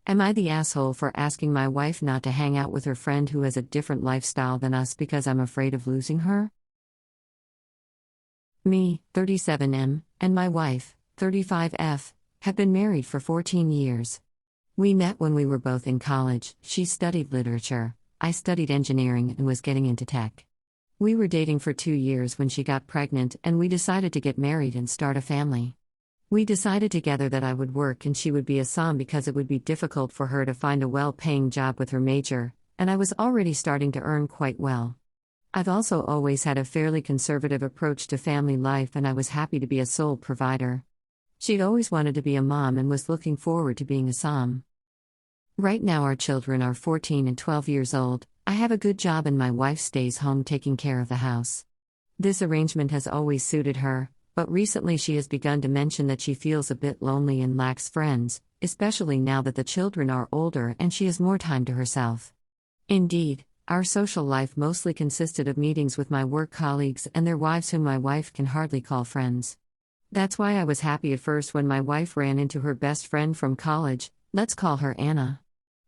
Am I the asshole for asking my wife not to hang out with her friend who has a different lifestyle than us because I'm afraid of losing her? Me, 37M, and my wife, 35F, have been married for 14 years. We met when we were both in college. She studied literature, I studied engineering and was getting into tech. We were dating for 2 years when she got pregnant and we decided to get married and start a family. We decided together that I would work and she would be a som because it would be difficult for her to find a well-paying job with her major, and I was already starting to earn quite well. I've also always had a fairly conservative approach to family life and I was happy to be a sole provider. She'd always wanted to be a mom and was looking forward to being a som. Right now our children are 14 and 12 years old, I have a good job and my wife stays home taking care of the house. This arrangement has always suited her, but recently she has begun to mention that she feels a bit lonely and lacks friends, especially now that the children are older and she has more time to herself. Indeed, our social life mostly consisted of meetings with my work colleagues and their wives whom my wife can hardly call friends. That's why I was happy at first when my wife ran into her best friend from college, let's call her Anna.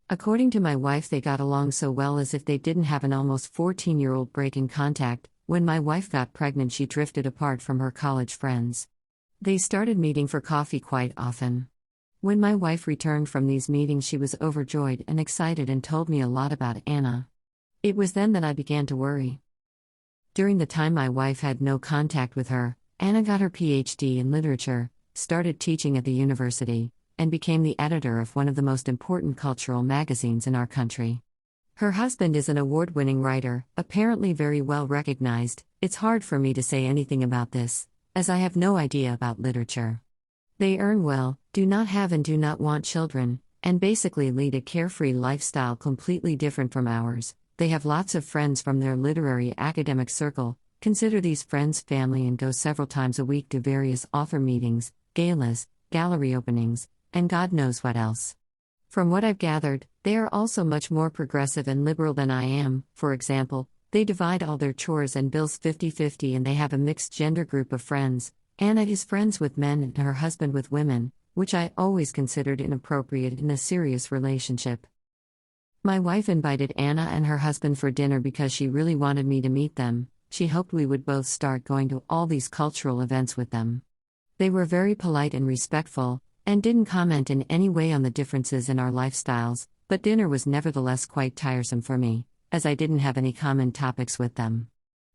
According to my wife, they got along so well as if they didn't have an almost 14-year-old break in contact. When my wife got pregnant, she drifted apart from her college friends. They started meeting for coffee quite often. When my wife returned from these meetings, she was overjoyed and excited and told me a lot about Anna. It was then that I began to worry. During the time my wife had no contact with her, Anna got her PhD in literature, started teaching at the university, and became the editor of one of the most important cultural magazines in our country. Her husband is an award-winning writer, apparently very well recognized. It's hard for me to say anything about this, as I have no idea about literature. They earn well, do not have and do not want children, and basically lead a carefree lifestyle completely different from ours. They have lots of friends from their literary academic circle, consider these friends family, and go several times a week to various author meetings, galas, gallery openings, and God knows what else. From what I've gathered, they are also much more progressive and liberal than I am. For example, they divide all their chores and bills 50-50 and they have a mixed gender group of friends. Anna is friends with men and her husband with women, which I always considered inappropriate in a serious relationship. My wife invited Anna and her husband for dinner because she really wanted me to meet them. She hoped we would both start going to all these cultural events with them. They were very polite and respectful, and didn't comment in any way on the differences in our lifestyles, but dinner was nevertheless quite tiresome for me, as I didn't have any common topics with them.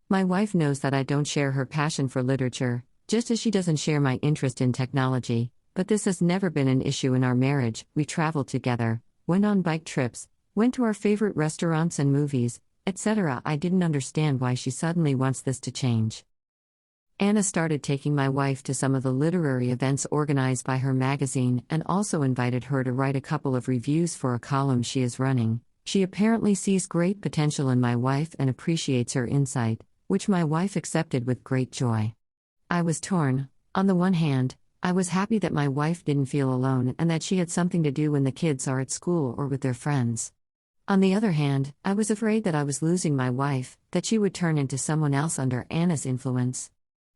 My wife knows that I don't share her passion for literature, just as she doesn't share my interest in technology, but this has never been an issue in our marriage. We traveled together, went on bike trips, went to our favorite restaurants and movies, etc. I didn't understand why she suddenly wants this to change. Anna started taking my wife to some of the literary events organized by her magazine and also invited her to write a couple of reviews for a column she is running. She apparently sees great potential in my wife and appreciates her insight, which my wife accepted with great joy. I was torn. On the one hand, I was happy that my wife didn't feel alone and that she had something to do when the kids are at school or with their friends. On the other hand, I was afraid that I was losing my wife, that she would turn into someone else under Anna's influence.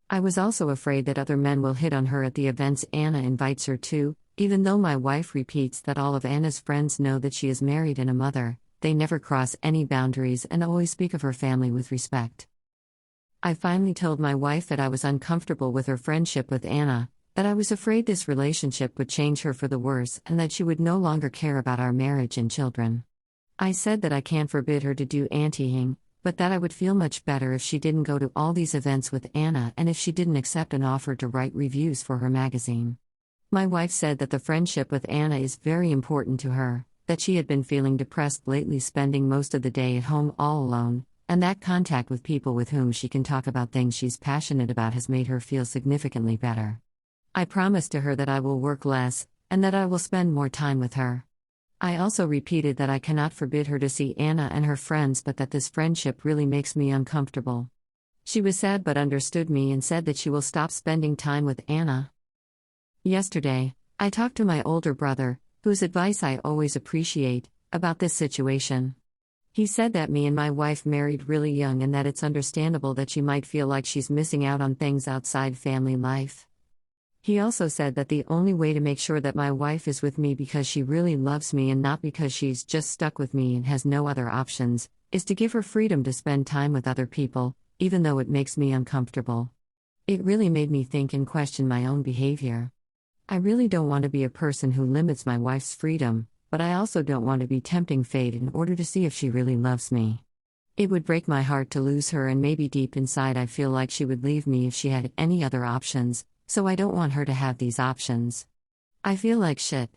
I was also afraid that other men will hit on her at the events Anna invites her to. Even though my wife repeats that all of Anna's friends know that she is married and a mother, they never cross any boundaries and always speak of her family with respect. I finally told my wife that I was uncomfortable with her friendship with Anna, that I was afraid this relationship would change her for the worse and that she would no longer care about our marriage and children. I said that I can't forbid her to do auntying, but that I would feel much better if she didn't go to all these events with Anna and if she didn't accept an offer to write reviews for her magazine. My wife said that the friendship with Anna is very important to her, that she had been feeling depressed lately, spending most of the day at home all alone, and that contact with people with whom she can talk about things she's passionate about has made her feel significantly better. I promised to her that I will work less, and that I will spend more time with her. I also repeated that I cannot forbid her to see Anna and her friends, but that this friendship really makes me uncomfortable. She was sad but understood me and said that she will stop spending time with Anna. Yesterday, I talked to my older brother, whose advice I always appreciate, about this situation. He said that me and my wife married really young and that it's understandable that she might feel like she's missing out on things outside family life. He also said that the only way to make sure that my wife is with me because she really loves me and not because she's just stuck with me and has no other options, is to give her freedom to spend time with other people, even though it makes me uncomfortable. It really made me think and question my own behavior. I really don't want to be a person who limits my wife's freedom, but I also don't want to be tempting fate in order to see if she really loves me. It would break my heart to lose her, and maybe deep inside I feel like she would leave me if she had any other options, so I don't want her to have these options. I feel like shit.